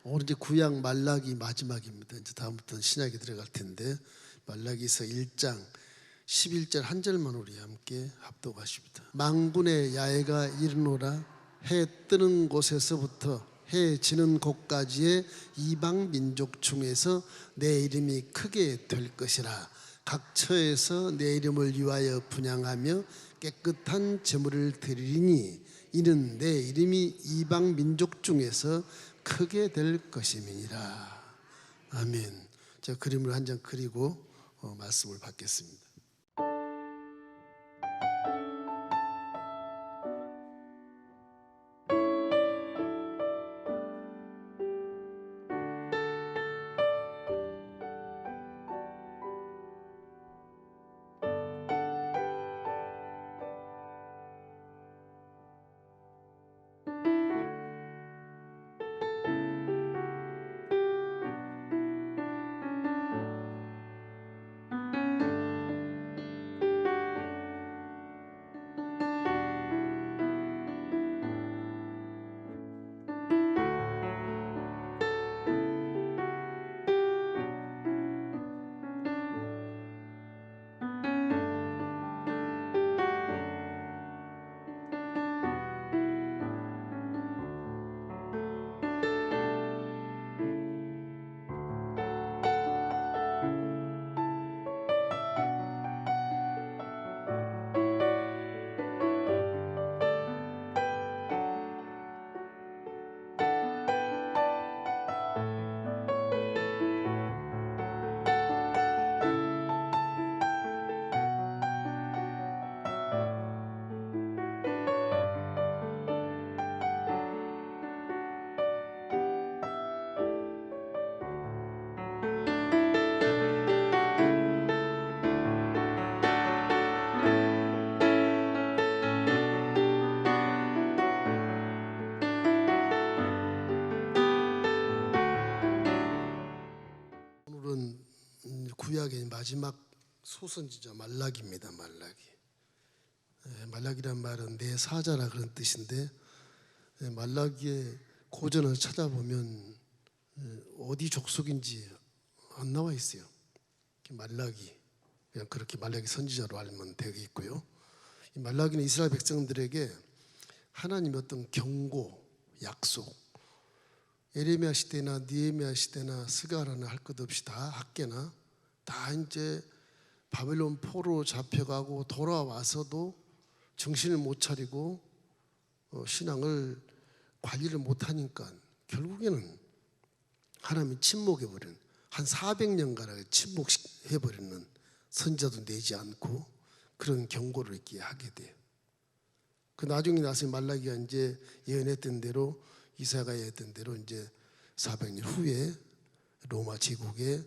오늘 이제 구약 말라기 마지막입니다. 이제 다음부터는 신약에 들어갈 텐데 말라기서 1장 11절 한 절만 우리 함께 합독하십니다. 만군의 야외가 이르노라. 해 뜨는 곳에서부터 해 지는 곳까지의 이방 민족 중에서 내 이름이 크게 될 것이라. 각 처에서 내 이름을 위하여 분향하며 깨끗한 제물을 드리리니 이는 내 이름이 이방 민족 중에서 크게 될 것임이니라. 아멘. 제가 그림을 한 장 그리고 말씀을 받겠습니다. 오늘은 구약의 마지막 소선지자 말라기입니다. 말라기. 말라기란 말은 내 사자라 그런 뜻인데 말라기의 고전을 찾아보면 어디 족속인지 안 나와 있어요. 말라기, 그냥 그렇게 말라기 선지자로 알면 되겠고요. 이 말라기는 이스라엘 백성들에게 하나님의 어떤 경고, 약속, 에레미야 시대나 느헤미야 시대나 스가랴나 할 것 없이 다 학계나 다 이제 바벨론 포로 잡혀가고 돌아와서도 정신을 못 차리고 신앙을 관리를 못하니까 결국에는 하나님이 침묵해버리는, 한 400년가량 침묵해버리는, 선지자도 내지 않고 그런 경고를 이렇게 하게 돼요. 그 나중에 나서 말라기가 이제 예언했던 대로, 이사야가 예언했던 대로 이제 400년 후에 로마 제국의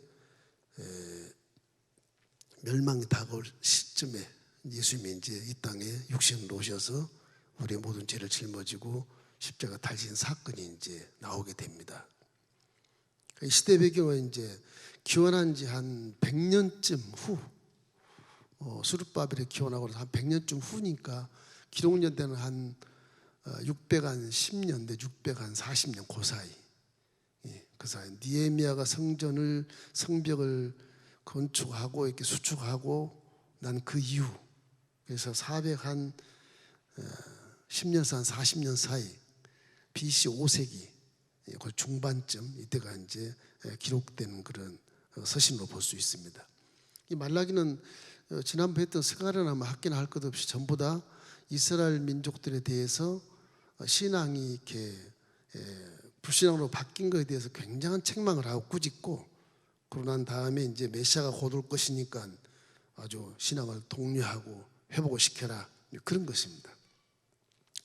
멸망이 다가올 시점에 예수님이 이제 이 땅에 육신으로 오셔서 우리의 모든 죄를 짊어지고 십자가 달리신 사건이 이제 나오게 됩니다. 이 시대 배경은 이제 기원한 지 한 100년쯤 후, 수르바벨이 기원하고 한 100년쯤 후니까 기록연대는 한 610년 대 640년 그 사이. 그 사이 느헤미야가 성벽을 건축하고 이렇게 수축하고 난 그 이후, 그래서 410년에서 한 40년 사이, BC 5세기 그 중반쯤, 이때가 이제 기록되는 그런 서신으로 볼 수 있습니다. 이 말라기는 지난번에 했던 스가랴나 학계나 할 것 없이 전부 다 이스라엘 민족들에 대해서 신앙이 이렇게 불신앙으로 바뀐 것에 대해서 굉장한 책망을 하고 꾸짖고, 그러고 난 다음에 이제 메시아가 곧 올 것이니까 아주 신앙을 독려하고 회복을 시켜라, 그런 것입니다.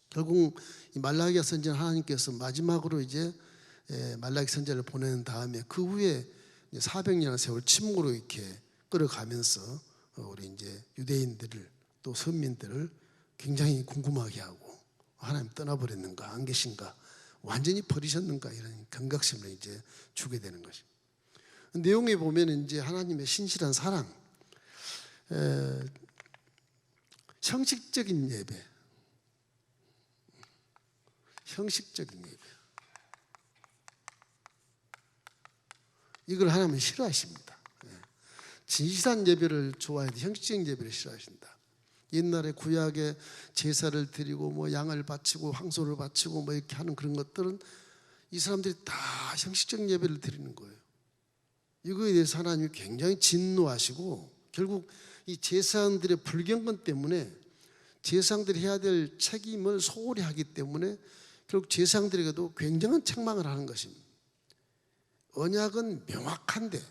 결국 이 말라기야 선지자는 하나님께서 마지막으로 이제 말라기 선지자를 보낸 다음에 그 후에 400년의 세월 침묵으로 이렇게 끌어가면서 우리 이제 유대인들을 또 선민들을 굉장히 궁금하게 하고, 하나님 떠나버렸는가, 안 계신가, 완전히 버리셨는가, 이런 경각심을 이제 주게 되는 것입니다. 내용에 보면 이제 하나님의 신실한 사랑, 형식적인 예배, 형식적인 예배. 이걸 하나님은 싫어하십니다. 진실한 예배를 좋아해도 형식적인 예배를 싫어하신다. 옛날에 구약에 제사를 드리고 뭐 양을 바치고 황소를 바치고 뭐 이렇게 하는 그런 것들은 이 사람들이 다 형식적인 예배를 드리는 거예요. 이거에 대해서 하나님이 굉장히 진노하시고 결국 이 제사장들의 불경건 때문에 제사장들이 해야 될 책임을 소홀히 하기 때문에 결국 제사장들에게도 굉장한 책망을 하는 것입니다. 언약은 명확한데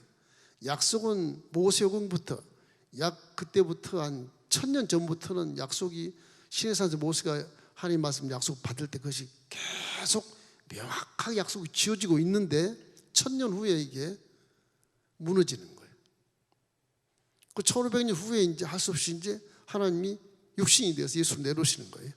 약속은 모세오경부터 약 그때부터 한 1000년 전부터는 약속이 시내산에서 모세가 하나님 말씀 약속 받을 때 그것이 계속 명확하게 약속이 지어지고 있는데 1000년 후에 이게 무너지는 거예요. 그 1500년 후에 이제 할 수 없이 이제 하나님이 육신이 되어서 예수를 내놓으시는 거예요.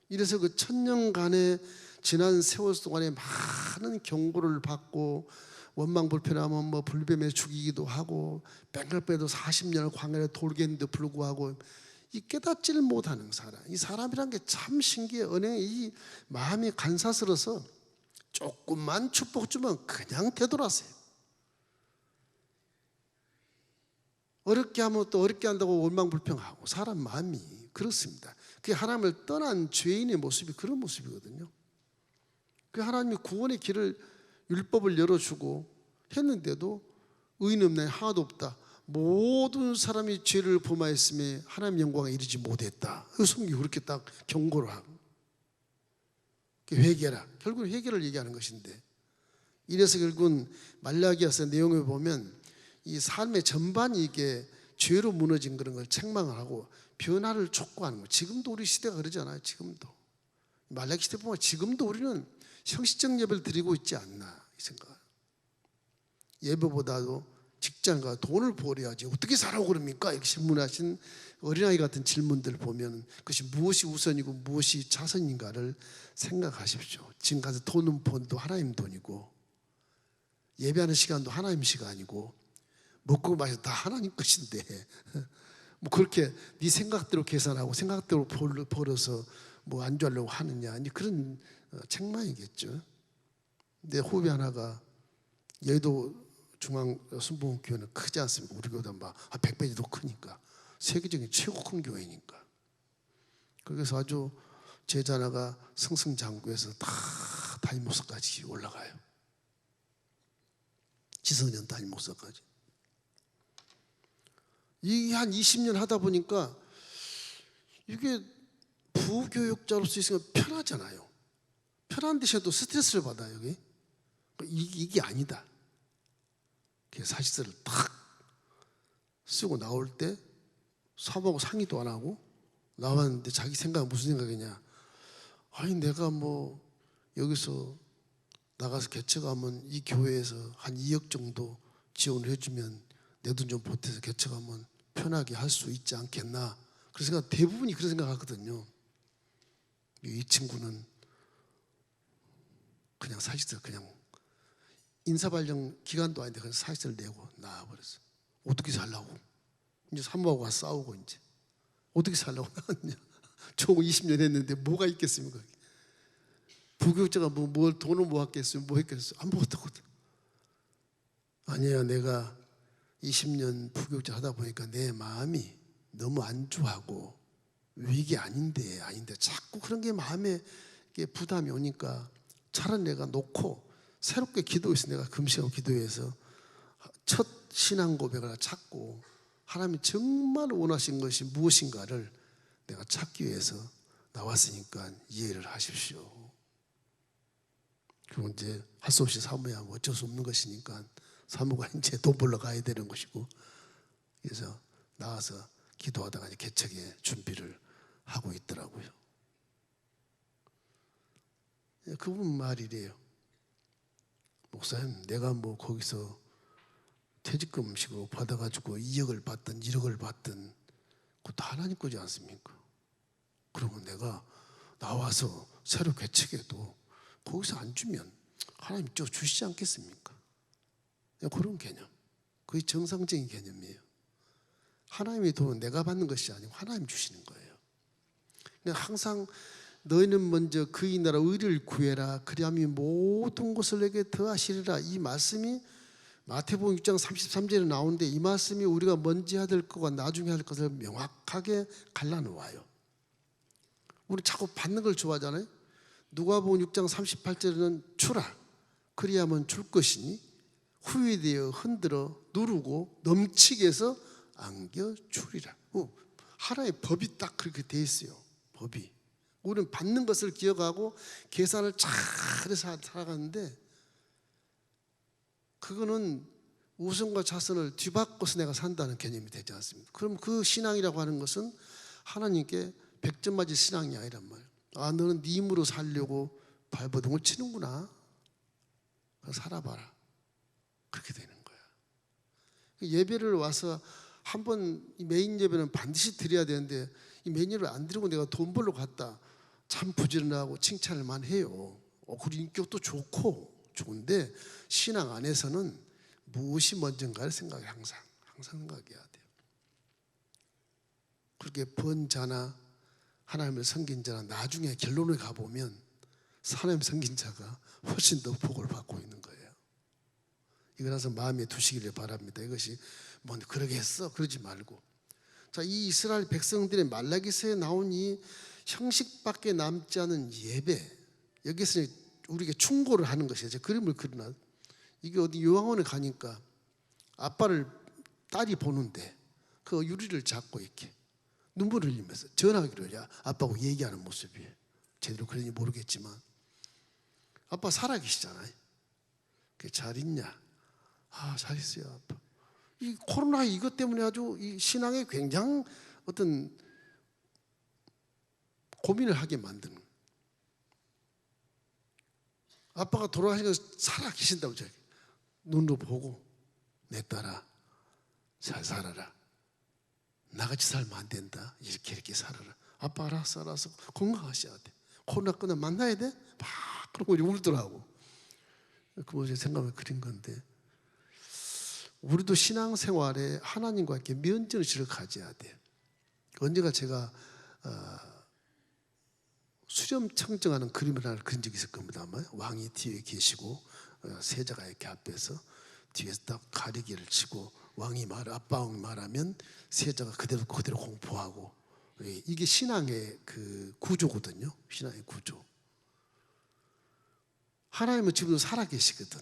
이래서 그 1000년간의 지난 세월 동안에 많은 경고를 받고 원망불편하면 뭐 불뱀에 죽이기도 하고 뺑글빼도 40년을 광야에 돌겠는데 불구하고 이 깨닫지를 못하는 사람, 이 사람이란 게 참 신기해. 은행에 이 마음이 간사스러워서 조금만 축복 주면 그냥 되돌아서요. 어렵게 하면 또 어렵게 한다고 원망불평하고 사람 마음이 그렇습니다. 그게 하나님을 떠난 죄인의 모습이 그런 모습이거든요. 그 하나님이 구원의 길을 율법을 열어주고 했는데도 의인 없나니 하나도 없다. 모든 사람이 죄를 범하였음에 하나님 영광에 이르지 못했다. 성경이 그렇게 딱 경고를 하고 회개라. 결국은 회개를 얘기하는 것인데 이래서 결국은 말라기야서 내용을 보면 이 삶의 전반이 이게 죄로 무너진 그런 걸 책망을 하고 변화를 촉구하는 거예요. 지금도 우리 시대가 그러잖아요. 지금도 말라기 시대 보면 지금도 우리는 형식적 예배를 드리고 있지 않나 이 생각. 예배보다도 직장과 돈을 벌어야지 어떻게 살라고 그럽니까? 이렇게 질문하신 어린아이 같은 질문들 보면 그것이 무엇이 우선이고 무엇이 차선인가를 생각하십시오. 지금 가서 돈은 번도 하나님 돈이고 예배하는 시간도 하나님 시간이고 먹고 마셔도 다 하나님 것인데 뭐 그렇게 네 생각대로 계산하고 생각대로 벌어서 뭐 안주하려고 하느냐 그런 책망이겠죠. 내 후배 하나가 여의도 중앙순복음교회는 크지 않습니까? 우리 교회보다 막 100배도 더 크니까 세계적인 최고 큰 교회니까. 그래서 아주 제자 하나가 승승장구해서 다 담임 목사까지 올라가요. 지성전 담임 목사까지. 이게 한 20년 하다 보니까 이게 부교육자로서 있으면 편하잖아요. 편한 대신에도 스트레스를 받아요. 이게 아니다. 사실서를 탁 쓰고 나올 때 사모하고 상의도 안 하고 나왔는데 자기 생각은 무슨 생각이냐. 아니 내가 뭐 여기서 나가서 개척하면 이 교회에서 한 2억 정도 지원을 해주면 내 돈 좀 보태서 개척하면 편하게 할 수 있지 않겠나. 그래서 대부분이 그런 생각하거든요. 이 친구는 그냥 사실서 그냥 인사발령 기간도 아닌데 그냥 사실서를 내고 나와버렸어. 어떻게 살라고? 이제 사모하고 와서 싸우고 이제 어떻게 살라고 나왔냐. 총 20년 했는데 뭐가 있겠습니까? 부교육자가 뭘 돈을 모았겠어요? 뭐 했겠어요? 아무것도 없거든. 아니야, 내가 20년 부교육자 하다 보니까 내 마음이 너무 안주하고 이게 아닌데 자꾸 그런 게 마음에 부담이 오니까 차라리 내가 놓고 새롭게 기도해서 내가 금식하고 기도해서 첫 신앙 고백을 찾고 하나님이 정말 원하신 것이 무엇인가를 내가 찾기 위해서 나왔으니까 이해를 하십시오. 그리고 이제 할 수 없이 사모야 하면 어쩔 수 없는 것이니까 사모가 이제 돈 벌러 가야 되는 것이고 그래서 나와서 기도하다가 이제 개척의 준비를 하고 있더라고요. 그분 말이래요. 목사님, 내가 뭐 거기서 퇴직금 음식으로 받아가지고 2억을 받든 1억을 받든 그것도 하나님 거지 않습니까? 그러면 내가 나와서 새로 개척해도 거기서 안 주면 하나님 저 주시지 않겠습니까? 그런 개념. 그게 정상적인 개념이에요. 하나님의 돈은 내가 받는 것이 아니고 하나님 주시는 거예요. 그러니까 항상 너희는 먼저 그의 나라 의를 구해라. 그리하면 모든 것을 내게 더하시리라. 이 말씀이 마태복음 6장 33절에 나오는데 이 말씀이 우리가 먼저 해야 될 것과 나중에 할 것을 명확하게 갈라놓아요. 우리 자꾸 받는 걸 좋아하잖아요. 누가복음 6장 38절에는 주라 그리하면 줄 것이니 후회되어 흔들어 누르고 넘치게 해서 안겨주리라. 하나의 법이 딱 그렇게 돼 있어요. 법이. 우리는 받는 것을 기억하고 계산을 잘해서 살아가는데 그거는 우선과 차선을 뒤바꿔서 내가 산다는 개념이 되지 않습니다. 그럼 그 신앙이라고 하는 것은 하나님께 100점 맞을 신앙이 아니란 말이에요. 아, 너는 네 힘으로 살려고 발버둥을 치는구나. 살아봐라. 그렇게 되는 거야. 예배를 와서 한번 메인 예배는 반드시 드려야 되는데 이 메인 예배를 안 드리고 내가 돈 벌러 갔다. 참 부지런하고 칭찬을만 해요. 그리고 인격도 좋고 좋은데 신앙 안에서는 무엇이 먼저인가를 생각해. 항상 생각해야 돼요. 그렇게 번 자나 하나님을 섬긴 자나 나중에 결론을 가보면 하나님 섬긴 자가 훨씬 더 복을 받고 있는 거예요. 이거라서 마음에 두시기를 바랍니다. 이것이 뭐 그러게 했어 그러지 말고, 자, 이 이스라엘 백성들의 말라기서에 나온 이 형식밖에 남지 않은 예배, 여기서 우리에게 충고를 하는 것이에요. 그림을 그리나 이게 어디 요양원에 가니까 아빠를 딸이 보는데 그 유리를 잡고 이렇게 눈물을 흘리면서 전화기로 아빠하고 얘기하는 모습이에요. 제대로 그런지 모르겠지만 아빠 살아계시잖아요. 잘 있냐? 아, 잘 있어요 아빠. 이 코로나 이것 때문에 아주 이 신앙에 굉장히 어떤 고민을 하게 만드는, 아빠가 돌아가시고 살아계신다고 저기 눈으로 보고 내 딸아 잘 살아라, 나같이 살면 안 된다, 이렇게 살아라. 아빠 알았어 건강하셔야 돼. 코로나 끝나면 만나야 돼? 막 그러고 울더라고. 그 모습에 생각을 그린 건데, 우리도 신앙생활에 하나님과 이렇게 면전의식을 가져야 돼. 언제가 제가 수렴청정하는 그림을 하나 그린 적이 있을 겁니다. 아마 왕이 뒤에 계시고 세자가 이렇게 앞에서 뒤에서 딱 가리개를 치고 왕이 아빠 왕이 말하면 세자가 그대로 공포하고, 이게 신앙의 그 구조거든요. 신앙의 구조. 하나님은 지금도 살아계시거든.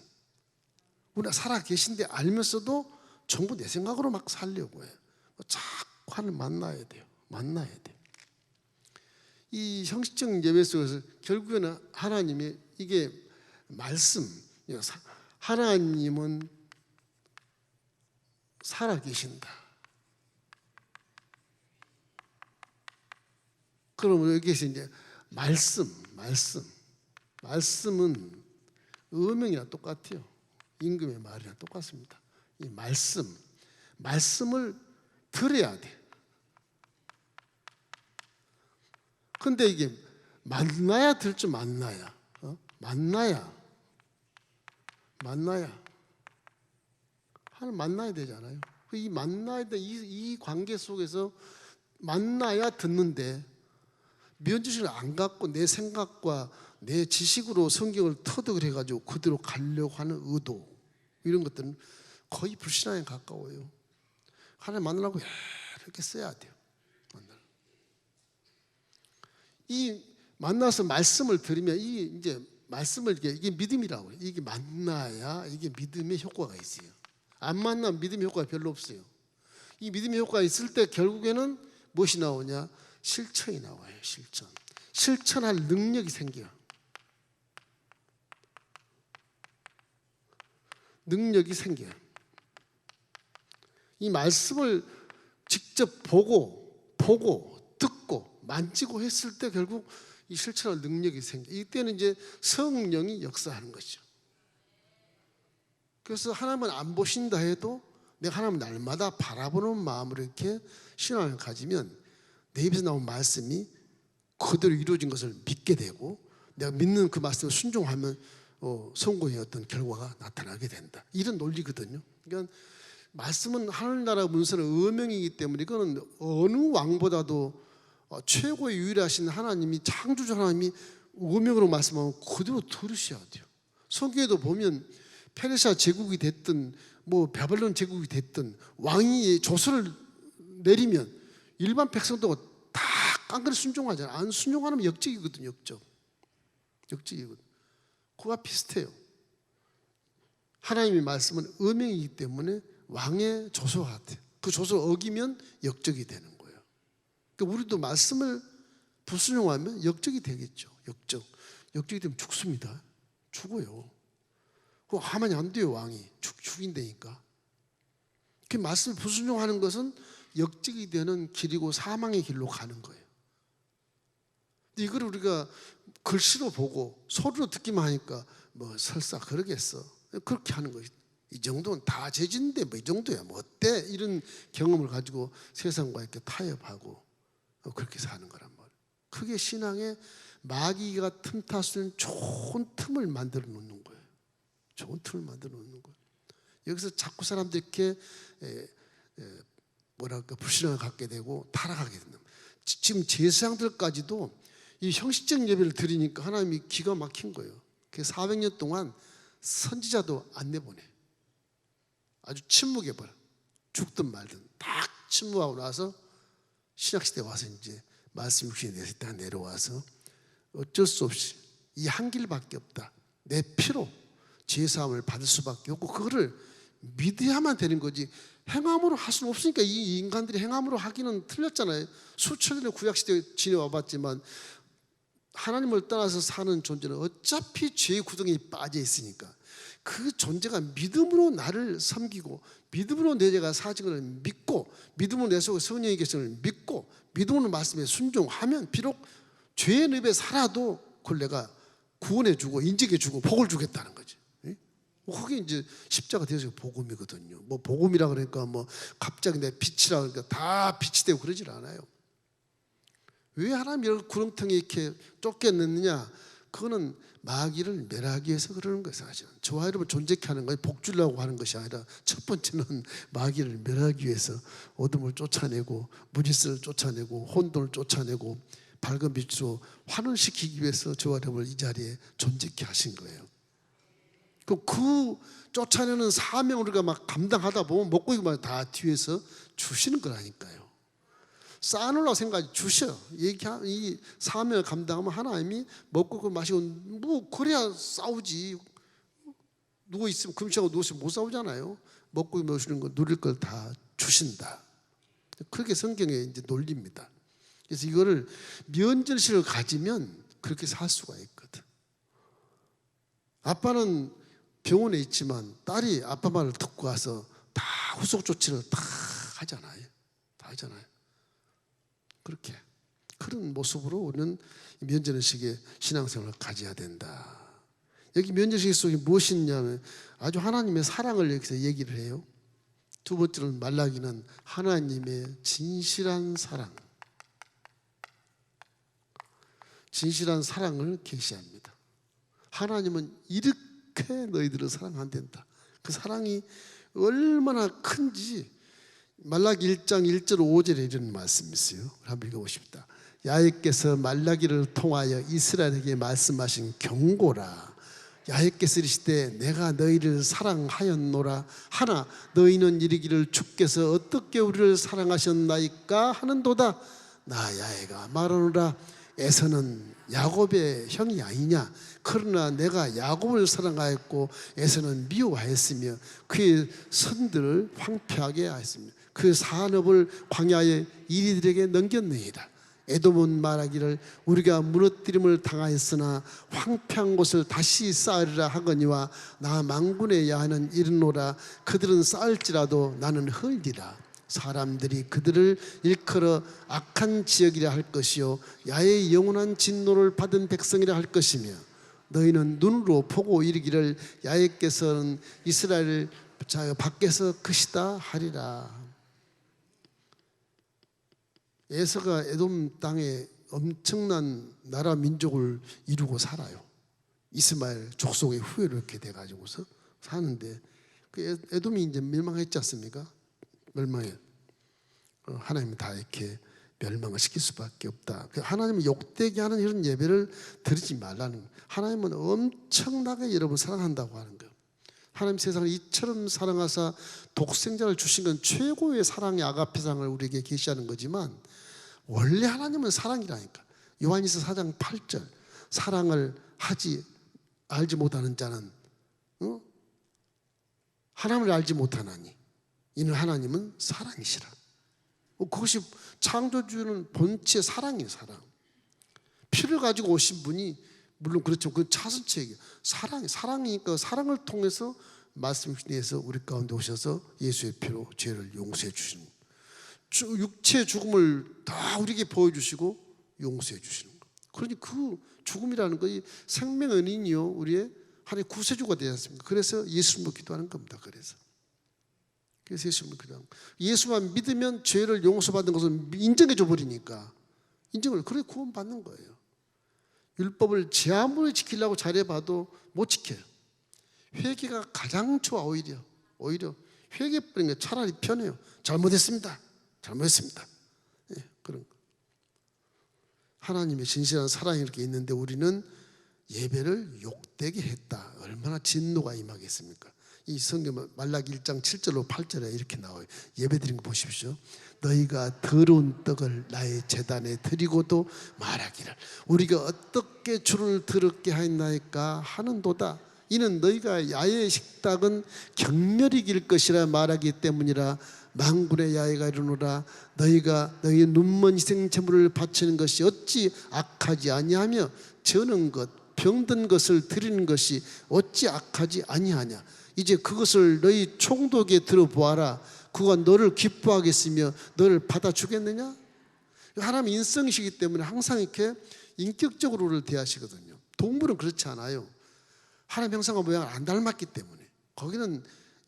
우리가 살아계신데 알면서도 전부 내 생각으로 막 살려고 해요. 자꾸 하나님 만나야 돼요. 이 형식적 예배 속에서 결국에는 하나님이 이게 말씀, 하나님은 살아계신다. 그러면 여기에서 이제 말씀은 음명이랑 똑같아요. 임금의 말이랑 똑같습니다. 이 말씀을 들어야 돼. 근데 이게 만나야 들 줄 만나야 하나님 만나야 되잖아요. 이 만나야 돼. 이 관계 속에서 만나야 듣는데 면죄식을 안 갖고 내 생각과 내 지식으로 성경을 터득을 해가지고 그대로 가려고 하는 의도, 이런 것들은 거의 불신앙에 가까워요. 하나님 만나려고 이렇게 써야 돼요. 이 만나서 말씀을 들으면 이제 말씀을 이게 믿음이라고 해요. 이게 만나야 이게 믿음의 효과가 있어요. 안 만나면 믿음의 효과가 별로 없어요. 이 믿음의 효과가 있을 때 결국에는 무엇이 나오냐? 실천이 나와요. 실천할 능력이 생겨요. 이 말씀을 직접 보고 듣고 만지고 했을 때 결국 이 실천할 능력이 생겨. 이때는 이제 성령이 역사하는 거죠. 그래서 하나님은 안 보신다 해도 내가 하나님 날마다 바라보는 마음으로 이렇게 신앙을 가지면 내 입에서 나온 말씀이 그대로 이루어진 것을 믿게 되고, 내가 믿는 그 말씀을 순종하면 성공의 어떤 결과가 나타나게 된다. 이런 논리거든요. 그러니까 말씀은 하늘나라 문서는 어명이기 때문에 이거는 어느 왕보다도 최고의 유일하신 하나님이, 창조주 하나님이 어명으로 말씀하면 그대로 들으셔야 돼요. 성경에도 보면 페르시아 제국이 됐든 뭐 바벨론 제국이 됐든 왕이 조서를 내리면 일반 백성도 다 깡그리 순종하잖아요. 안 순종하면 역적이거든요. 역적이거든요. 그와 비슷해요. 하나님의 말씀은 음행이기 때문에 왕의 조서와 같아요. 그 조서를 어기면 역적이 되는 거예요. 그러니까 우리도 말씀을 불순종하면 역적이 되겠죠. 역적이 되면 죽습니다. 죽어요. 그거 하면 안 돼요. 왕이 죽인다니까. 그 말씀을 불순종하는 것은 역적이 되는 길이고 사망의 길로 가는 거예요. 이걸 우리가 글씨로 보고 소리로 듣기만 하니까 뭐 설사 그러겠어. 그렇게 하는 거예요. 이 정도는 다 죄진데 뭐 이 정도야 뭐 어때? 이런 경험을 가지고 세상과 이렇게 타협하고 그렇게 사는 거란 말이에요. 그게 신앙에 마귀가 틈탈 수 있는 좋은 틈을 만들어 놓는 거예요. 좋은 틈을 만들어 놓는 거예요. 여기서 자꾸 사람들이 이렇게 뭐랄까 불신앙을 갖게 되고 타락하게 된다. 지금 제사장들까지도 이 형식적 예배를 드리니까 하나님이 기가 막힌 거예요. 그 400년 동안 선지자도 안 내보내. 아주 침묵해버려. 죽든 말든 딱 침묵하고 나서 신약시대에 와서 이제 말씀 육신이 됐을 때 내려와서 어쩔 수 없이 이 한 길밖에 없다. 내 피로 죄사함을 받을 수밖에 없고 그거를 믿어야만 되는 거지 행함으로 할 수는 없으니까. 이 인간들이 행함으로 하기는 틀렸잖아요. 수천 년의 구약시대에 지내와 봤지만 하나님을 떠나서 사는 존재는 어차피 죄의 구덩이에 빠져 있으니까 그 존재가 믿음으로 나를 섬기고 믿음으로 내 죄가 사진 걸 믿고 믿음으로 내 속에 성령의 계심을 믿고 믿음으로 말씀에 순종하면 비록 죄의 늪에 살아도 그걸 내가 구원해 주고 인정해 주고 복을 주겠다는 거지. 그게 이제 십자가 되어서 복음이거든요. 뭐 복음이라 그러니까 뭐 갑자기 내 빛이라 그러니까 다 빛이 되고 그러질 않아요. 왜 하나님이 이렇게 구렁텅이에 이렇게 쫓겨냈느냐? 그거는 마귀를 멸하기 위해서 그러는 거예요. 사실은 저와 여러분 존재케 하는 거예요. 복 주려고 하는 것이 아니라 첫 번째는 마귀를 멸하기 위해서 어둠을 쫓아내고 무질서를 쫓아내고 혼돈을 쫓아내고 밝은 빛으로 환원시키기 위해서 저와 여러분을 이 자리에 존재케 하신 거예요. 그 쫓아내는 사명을 우리가 막 감당하다 보면 먹고 이거만 다 뒤에서 주시는 거라니까요. 쌓아놓으려고 생각하지 주셔. 이 사명을 감당하면 하나님이 먹고 그 마시고 뭐 그래야 싸우지. 누워있으면 금시하고 누워있으면 못 싸우잖아요. 먹고 마시는 거 누릴 걸 다 주신다. 그렇게 성경의 이제 논리입니다. 그래서 이거를 면죄식을 가지면 그렇게 살 수가 있거든. 아빠는 병원에 있지만 딸이 아빠 말을 듣고 와서 다 후속 조치를 다 하잖아요. 다 하잖아요. 그렇게 그런 모습으로 우리는 면죄식의 신앙생활을 가져야 된다. 여기 면죄식 속에 무엇이 있냐면 아주 하나님의 사랑을 여기서 얘기를 해요. 두 번째는 말라기는 하나님의 진실한 사랑, 진실한 사랑을 계시합니다. 하나님은 이렇게 너희들을 사랑한단다. 그 사랑이 얼마나 큰지 말라기 1장 1절 5절에 이런 말씀이 있어요. 한번 읽어보십시다. 야훼께서 말라기를 통하여 이스라엘에게 말씀하신 경고라. 야훼께서 이르시되 내가 너희를 사랑하였노라 하나 너희는 이르기를 주께서 어떻게 우리를 사랑하셨나이까 하는도다. 나 야훼가 말하노라 에서는 야곱의 형이 아니냐. 그러나 내가 야곱을 사랑하였고 에서는 미워하였으며 그의 선들을 황폐하게 하였으며 그 산업을 광야의 이리들에게 넘겼느니라. 에돔은 말하기를 우리가 무너뜨림을 당하였으나 황폐한 곳을 다시 쌓으리라 하거니와 나 만군의 야는 이르노라. 그들은 쌓을지라도 나는 헐리라. 사람들이 그들을 일컬어 악한 지역이라 할 것이요 야의 영원한 진노를 받은 백성이라 할 것이며 너희는 눈으로 보고 이르기를 야훼께서는 이스라엘 밖에서 크시다 하리라. 에서가 에돔 땅에 엄청난 나라 민족을 이루고 살아요. 이스마엘 족속의 후예로 이렇게 돼가지고서 사는데 그 에돔이 이제 멸망했지 않습니까? 멸망해. 하나님은 다 이렇게 멸망을 시킬 수밖에 없다. 하나님은 욕되게 하는 이런 예배를 드리지 말라는 거예요. 하나님은 엄청나게 여러분 사랑한다고 하는 거예요. 하나님 세상을 이처럼 사랑하사 독생자를 주신 건 최고의 사랑의 아가페상을 우리에게 계시하는 거지만, 원래 하나님은 사랑이라니까. 요한일서 4장 8절, 사랑을 알지 못하는 자는 하나님을 알지 못하나니 이는 하나님은 사랑이시라. 그것이 창조주는 본체의 사랑이에요. 사랑. 피를 가지고 오신 분이, 물론 그렇죠, 그 차선책이에요. 사랑이니까 사랑을 통해서 말씀에서 우리 가운데 오셔서 예수의 피로 죄를 용서해 주시는, 육체의 죽음을 다 우리에게 보여주시고 용서해 주시는 것. 그러니 그 죽음이라는 것이 생명의 은인이요, 우리의 하나님의 구세주가 되지 않습니까? 그래서 예수님을 기도하는 겁니다. 그래서 예수님을 기도하는 거예요. 예수만 믿으면 죄를 용서받는 것을 인정해 줘 버리니까, 그래 구원받는 거예요. 율법을 제 아무리 지키려고 잘해봐도 못 지켜요. 회개가 가장 좋아. 오히려 회개버리는 게 차라리 편해요. 잘못했습니다. 예, 그런 거. 하나님의 진실한 사랑이 이렇게 있는데 우리는 예배를 욕되게 했다. 얼마나 진노가 임하겠습니까? 이 성경 말라기 1장 7절로 8절에 이렇게 나와요. 예배드린 거 보십시오. 너희가 더러운 떡을 나의 제단에 드리고도 말하기를 우리가 어떻게 주를 더럽게 하였나이까 하는도다. 이는 너희가 야훼의 식탁은 경멸이 길 것이라 말하기 때문이라. 만군의 야훼가 이르노라. 너희가 너희 눈먼 희생제물을 바치는 것이 어찌 악하지 아니하며 저는 것 병든 것을 드리는 것이 어찌 악하지 아니하냐. 이제 그것을 너희 총독에 들어보아라. 그가 너를 기뻐하겠으며 너를 받아주겠느냐. 하나님 인성이시기 때문에 항상 이렇게 인격적으로를 대하시거든요. 동물은 그렇지 않아요. 하나님 형상과 모양을 안 닮았기 때문에 거기는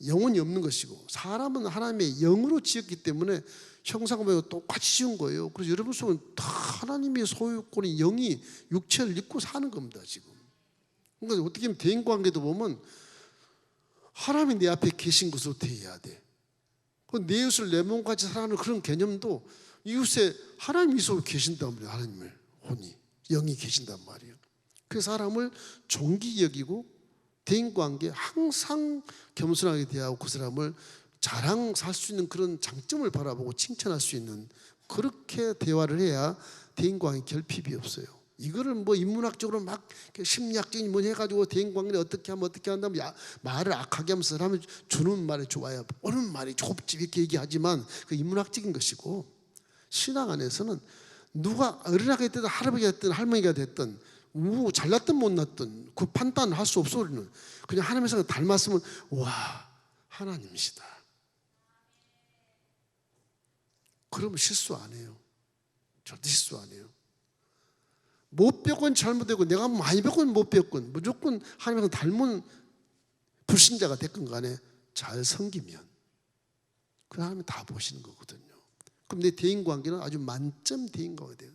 영혼이 없는 것이고, 사람은 하나님의 영으로 지었기 때문에 형상과 모양을 똑같이 지은 거예요. 그래서 여러분 속은 다 하나님의 소유권이 영이 육체를 입고 사는 겁니다. 지금 그러니까 어떻게 보면 대인관계도 보면 하나님이 내 앞에 계신 것으로 대해야 돼. 내 이웃을 내 몸같이 사랑하는 그런 개념도 이웃에 하나님이 속에 계신단 말이에요. 하나님을 혼이 영이 계신단 말이에요. 그 사람을 존귀 여기고 대인관계 항상 겸손하게 대하고 그 사람을 자랑할 수 있는 그런 장점을 바라보고 칭찬할 수 있는, 그렇게 대화를 해야 대인관계 결핍이 없어요. 이거를 뭐 인문학적으로 막 심리학적인 뭐 해가지고 대인관계를 어떻게 하면 어떻게 한다면 말을 악하게 하면서 사람을 주는 말이 좋아요. 오는 말이 좁지 이렇게 얘기하지만 그 인문학적인 것이고, 신앙 안에서는 누가 어린아이가 됐든 할아버지가 됐든 할머니가 됐든 잘났든 못났든 그 판단을 할 수 없어. 우리는 그냥 하나님의 닮았으면 와 하나님이시다. 그러면 실수 안 해요. 절대 실수 안 해요. 못 배웠건 잘못되고 내가 많이 배웠건 못 배웠건 무조건 하나님과 닮은 불신자가 됐건 간에 잘 섬기면 그 하나님이 다 보시는 거거든요. 그럼 내 대인관계는 아주 만점 대인관계가 돼요.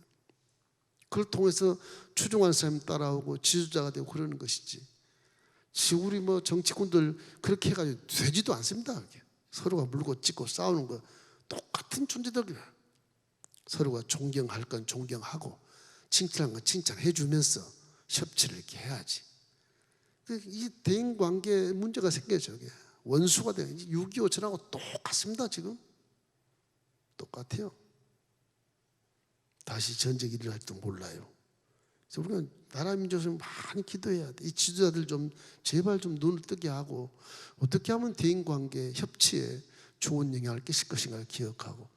그걸 통해서 추종하는 사람이 따라오고 지도자가 되고 그러는 것이지, 우리 뭐 정치꾼들 그렇게 해가지고 되지도 않습니다. 서로가 물고 찢고 싸우는 거 똑같은 존재들이에요. 서로가 존경할 건 존경하고 칭찬한 건 칭찬해 주면서 협치를 이렇게 해야지. 이 대인관계에 문제가 생겨요. 저게 원수가 돼요. 6.25 전하고 똑같습니다. 지금 똑같아요. 다시 전쟁이 일어날지도 몰라요. 그래서 우리가 나라 민족을 많이 기도해야 돼. 이 지도자들 좀 제발 좀 눈을 뜨게 하고 어떻게 하면 대인관계 협치에 좋은 영향을 끼칠 것인가를 기억하고,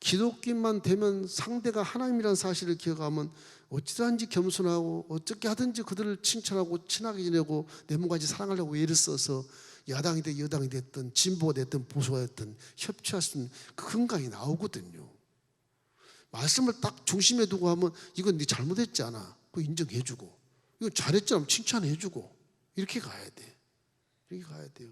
기독교인만 되면 상대가 하나님이라는 사실을 기억하면 어찌든지 겸손하고 어떻게 하든지 그들을 칭찬하고 친하게 지내고 내 몸같이 사랑하려고 애를 써서 야당이 됐든 여당이 됐든 진보가 됐든 보수가 됐든 협치할 수 있는 그 근간이 나오거든요. 말씀을 딱 중심에 두고 하면 이건 네 잘못했지 않아, 그거 인정해주고, 이거 잘했잖아 칭찬해주고, 이렇게 가야 돼. 이렇게 가야 돼요.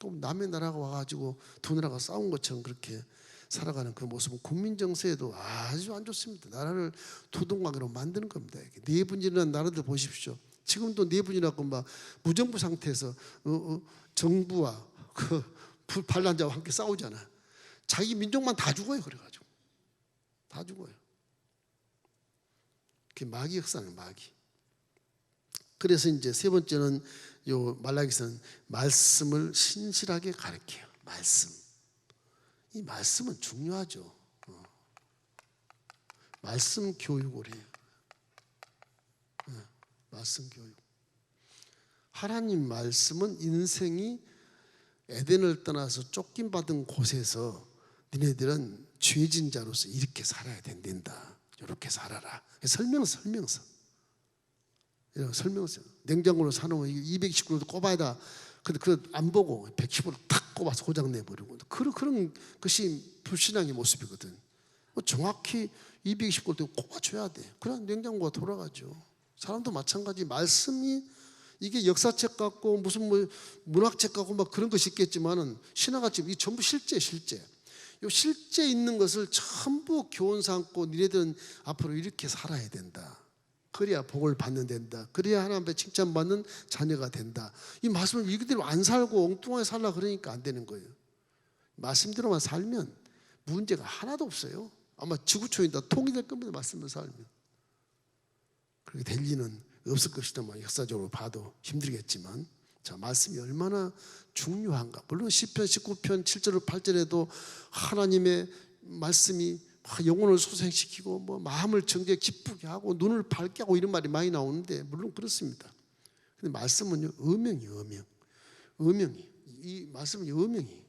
남의 나라가 와가지고 두 나라가 싸운 것처럼 그렇게 살아가는 그 모습은 국민 정세에도 아주 안 좋습니다. 나라를 투동강으로 만드는 겁니다. 내분이라는 나라들 보십시오. 지금도 내분이라고 막 무정부 상태에서 정부와 그 반란자와 함께 싸우잖아. 자기 민족만 다 죽어요. 그래가지고 다 죽어요. 그게 마귀 역사는 마귀. 그래서 이제 세 번째는 요 말라기서는 말씀을 신실하게 가르쳐요. 말씀. 이 말씀은 중요하죠. 말씀 교육을 해요. 말씀 교육. 하나님 말씀은 인생이 에덴을 떠나서 쫓김받은 곳에서 니네들은 죄진 자로서 이렇게 살아야 된다. 이렇게 살아라. 설명서. 냉장고로 사놓으면 210kg도 꼽아야 다. 근데 그걸 안 보고 110으로 탁 꼽아서 고장 내버리고. 그런 것이 불신앙의 모습이거든. 정확히 220kg도 꼽아줘야 돼. 그래야 냉장고가 돌아가죠. 사람도 마찬가지. 말씀이 이게 역사책 같고 무슨 문학책 같고 막 그런 것이 있겠지만은 신화같이 이 전부 실제. 요 실제 있는 것을 전부 교훈 삼고 니네들은 앞으로 이렇게 살아야 된다. 그래야 복을 받는 된다. 그래야 하나님 앞에 칭찬받는 자녀가 된다. 이 말씀을 이그대로 안 살고 엉뚱하게 살라 그러니까 안 되는 거예요. 말씀대로만 살면 문제가 하나도 없어요. 아마 지구촌이 다 통일될 겁니다. 말씀을 살면. 그렇게 될 리는 없을 것이다. 역사적으로 봐도 힘들겠지만, 자, 말씀이 얼마나 중요한가. 물론 시편 19편 7절 8절에도 하나님의 말씀이 영혼을 소생시키고 마음을 정죄 기쁘게 하고 눈을 밝게 하고 이런 말이 많이 나오는데, 물론 그렇습니다. 근데 말씀은요, 음영이 이 말씀은 음영이.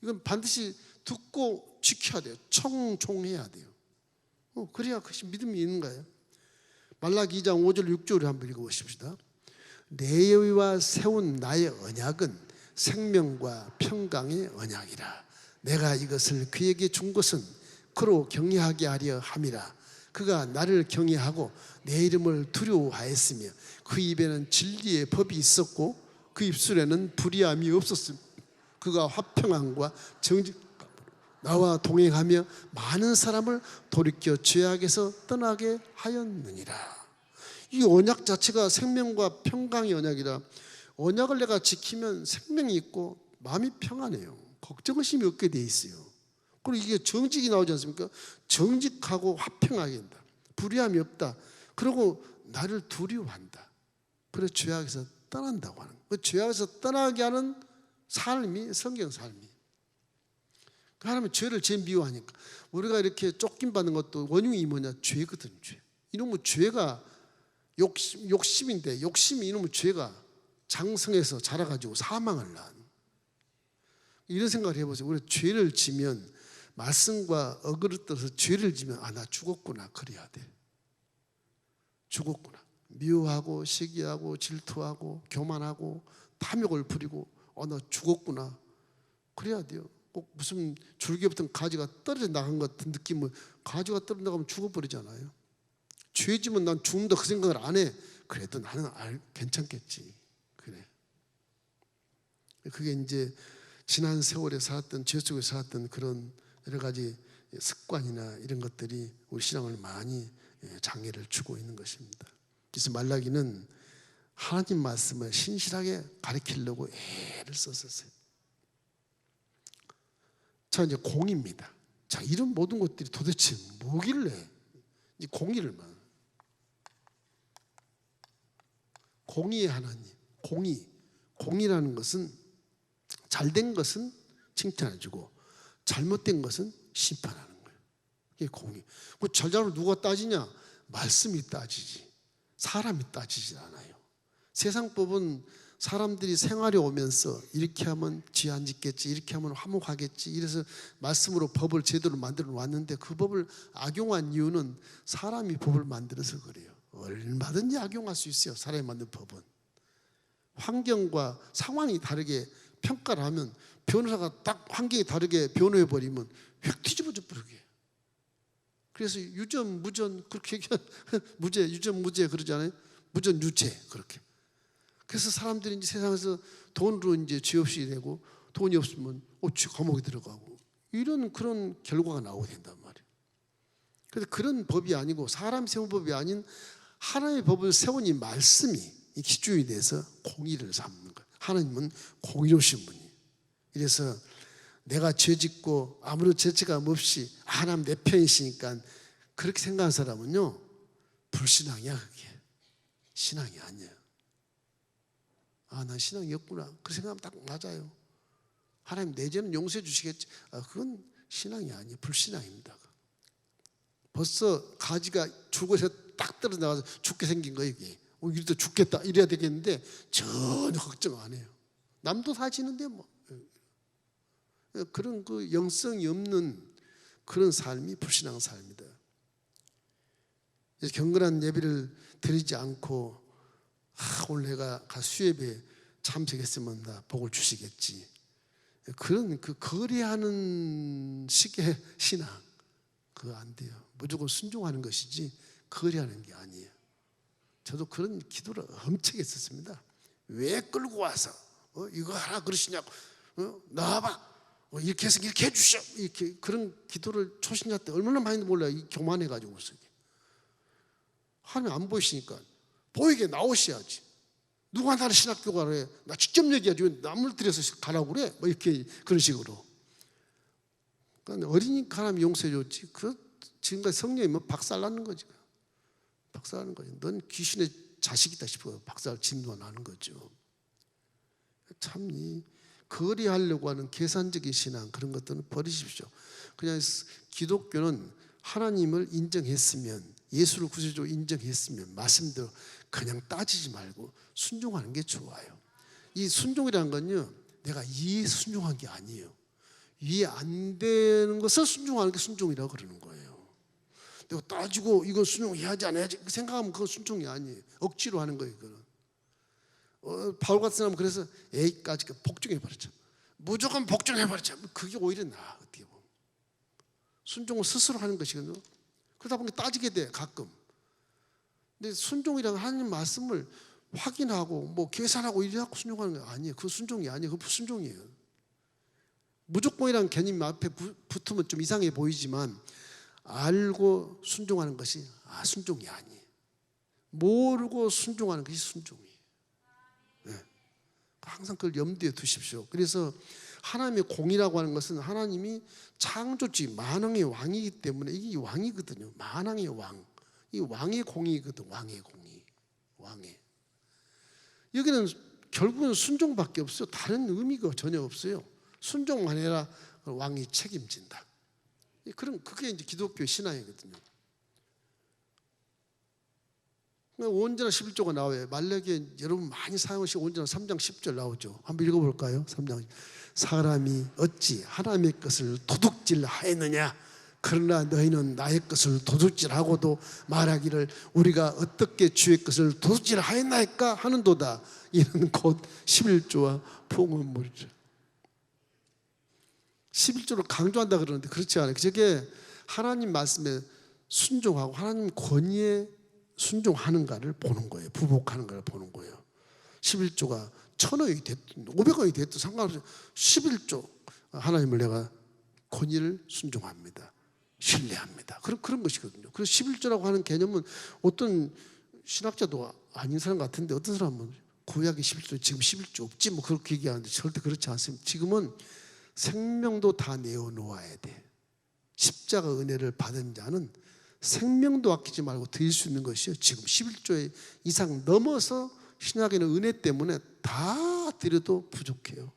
이건 반드시 듣고 지켜야 돼요. 청종해야 돼요. 그래야 그것이 믿음이 있는 거예요. 말라기 2장 5절 6절을 한번 읽어보십시다. 내 의와 세운 나의 언약은 생명과 평강의 언약이라. 내가 이것을 그에게 준 것은 그로 경외하게 하려 함이라. 그가 나를 경외하고 내 이름을 두려워하였으며 그 입에는 진리의 법이 있었고 그 입술에는 불의함이 없었으며 그가 화평함과 정직 나와 동행하며 많은 사람을 돌이켜 죄악에서 떠나게 하였느니라. 이 언약 자체가 생명과 평강의 언약이라. 언약을 내가 지키면 생명이 있고 마음이 평안해요. 걱정의심이 없게 돼 있어요. 그리고 이게 정직이 나오지 않습니까? 정직하고 화평하게 된다. 불의함이 없다. 그리고 나를 두려워한다. 그래서 죄악에서 떠난다고 하는 거예요. 죄악에서 떠나게 하는 삶이 성경 삶이. 하나님은 죄를 제일 미워하니까. 우리가 이렇게 쫓김받는 것도 원흉이 뭐냐? 죄거든. 죄. 이놈의 죄가 욕심인데, 욕심이 이놈의 죄가 장성해서 자라가지고 사망을 낳는. 이런 생각을 해보세요. 우리가 죄를 지면 말씀과 어그러뜨려서 죄를 지면 나 죽었구나. 그래야 돼. 죽었구나. 미워하고 시기하고 질투하고 교만하고 탐욕을 부리고 나 죽었구나. 그래야 돼요. 꼭 무슨 줄기에 붙은 가지가 떨어져 나간 것 같은 느낌을, 가지가 떨어져 나가면 죽어버리잖아요. 죄지면 난 죽는다 그 생각을 안 해. 그래도 나는 괜찮겠지. 그래. 그게 이제 지난 세월에 살았던, 죄 속에 살았던 그런 여러 가지 습관이나 이런 것들이 우리 신앙을 많이 장애를 주고 있는 것입니다. 그래서 말라기는 하나님 말씀을 신실하게 가르치려고 애를 썼었어요. 자, 이제 공의입니다. 자, 이런 모든 것들이 도대체 뭐길래 이 공의를만. 공의의 하나님, 공의라는 것은 잘된 것은 칭찬해주고 잘못된 것은 심판하는 거예요. 이게 공의. 그 잘잘을 누가 따지냐? 말씀이 따지지. 사람이 따지지 않아요. 세상 법은 사람들이 생활에 오면서 이렇게 하면 죄 안 짓겠지, 이렇게 하면 화목하겠지, 이래서 말씀으로 법을 제대로 만들어 놨는데 그 법을 악용한 이유는 사람이 법을 만들어서 그래요. 얼마든지 악용할 수 있어요. 사람이 만든 법은. 환경과 상황이 다르게 평가를 하면, 변호사가 딱 환경이 다르게 변호해버리면 휙 뒤집어져 버리게. 그래서 유전, 무전 그렇게 무죄, 유전, 무죄 그러잖아요. 무전, 유죄 그렇게. 그래서 사람들이 이제 세상에서 돈으로 이제 죄 없이 되고, 돈이 없으면 감옥에 들어가고, 이런 그런 결과가 나오게 된단 말이에요. 그래서 그런 법이 아니고, 사람 세운 법이 아닌 하나님의 법을 세운 이 말씀이 이 기준이 돼서 공의를 삼는 거예요. 하나님은 공의로우신 분이에요. 그래서 내가 죄 짓고 아무런 죄책감 없이 하나님 내 편이시니까 그렇게 생각하는 사람은요, 불신앙이야. 그게 신앙이 아니에요. 난 신앙이 없구나. 그 생각하면 딱 맞아요. 하나님 내 죄는 용서해 주시겠지. 그건 신앙이 아니에요. 불신앙입니다. 벌써 가지가 죽어서 딱 떨어져 나가서 죽게 생긴 거예요. 이게. 이래도 죽겠다 이래야 되겠는데 전혀 걱정 안 해요. 남도 사지는데 뭐. 그런 그 영성이 없는 그런 삶이 불신앙 삶이다. 경건한 예배를 드리지 않고 오늘 내가 수예배에 참석했으면 나 복을 주시겠지. 그런 그 거래하는 식의 신앙 그거 안 돼요. 무조건 순종하는 것이지 거래하는 게 아니에요. 저도 그런 기도를 엄청 했었습니다. 왜 끌고 와서 이거 하라 그러시냐고 나와봐 이렇게 해서 이렇게 해주셔 이렇게 그런 기도를 초신자 때 얼마나 많이 몰라요. 이 교만해가지고서 하나님 안 보이시니까 보이게 나오셔야지. 누가 나를 신학교 가라 해. 나 직접 얘기하지 왜 남을 들여서 가라고 그래? 뭐 이렇게 그런 식으로. 그러니까 어린이 하나님 용서해 줬지. 지금까지 성령이 뭐 박살나는 거지. 박살나는 거지. 넌 귀신의 자식이다 싶어요. 박살 진도가 나는 거죠. 참 이 거래하려고 하는 계산적인 신앙 그런 것들은 버리십시오. 그냥 기독교는 하나님을 인정했으면 예수를 구세주로 인정했으면 말씀대로 그냥 따지지 말고 순종하는 게 좋아요. 이 순종이라는 건요 내가 이해에 순종한 게 아니에요. 이해 안 되는 것을 순종하는 게 순종이라고 그러는 거예요. 내가 따지고 이건 순종해야지 안 해야지 생각하면 그건 순종이 아니에요. 억지로 하는 거예요. 그건. 바울 같은 사람은 그래서 A까지 복종해버렸죠. 무조건 복종해버렸죠. 그게 오히려 나아. 어떻게 보면 순종을 스스로 하는 것이거든요. 그러다 보니 따지게 돼 가끔. 근데 순종이라는 하나님 말씀을 확인하고 뭐 계산하고 이래갖고 순종하는 거 아니에요. 그건 순종이 아니에요. 그건 불순종이에요. 무조건이라는 개념 앞에 붙으면 좀 이상해 보이지만 알고 순종하는 것이 순종이 아니에요. 모르고 순종하는 것이 순종이에요. 네. 항상 그걸 염두에 두십시오. 그래서 하나님의 공이라고 하는 것은 하나님이 창조주의 만왕의 왕이기 때문에 이게 왕이거든요. 만왕의 왕. 이 왕의 공이거든. 왕의 공이. 왕의. 여기는 결국은 순종밖에 없어요. 다른 의미가 전혀 없어요. 순종만 해라 왕이 책임진다. 그게 이제 기독교 신앙이거든요. 온전한 11조가 나와요. 말라기에 여러분 많이 사용하시고 온전한 3장 10절 나오죠. 한번 읽어볼까요? 3장. 사람이 어찌 하나님의 것을 도둑질 하였느냐. 그러나 너희는 나의 것을 도둑질하고도 말하기를 우리가 어떻게 주의 것을 도둑질 하였나이까 하는도다. 이는 곧 11조와 봉헌물이죠. 11조를 강조한다 그러는데 그렇지 않아요. 저게 하나님 말씀에 순종하고 하나님 권위에 순종하는가를 보는 거예요. 부복하는가를 보는 거예요. 11조가 1,000원이 됐든 500원이 됐든 상관없어요. 11조 하나님을 내가 권위를 순종합니다. 신뢰합니다. 그런 것이거든요. 그래서 11조라고 하는 개념은 어떤 신학자도 아닌 사람 같은데 어떤 사람은 구약의 11조 지금 11조 없지 뭐 그렇게 얘기하는데 절대 그렇지 않습니다. 지금은 생명도 다 내어놓아야 돼. 십자가 은혜를 받은 자는 생명도 아끼지 말고 드릴 수 있는 것이요. 지금 11조 이상 넘어서 신약에는 은혜 때문에 다 드려도 부족해요.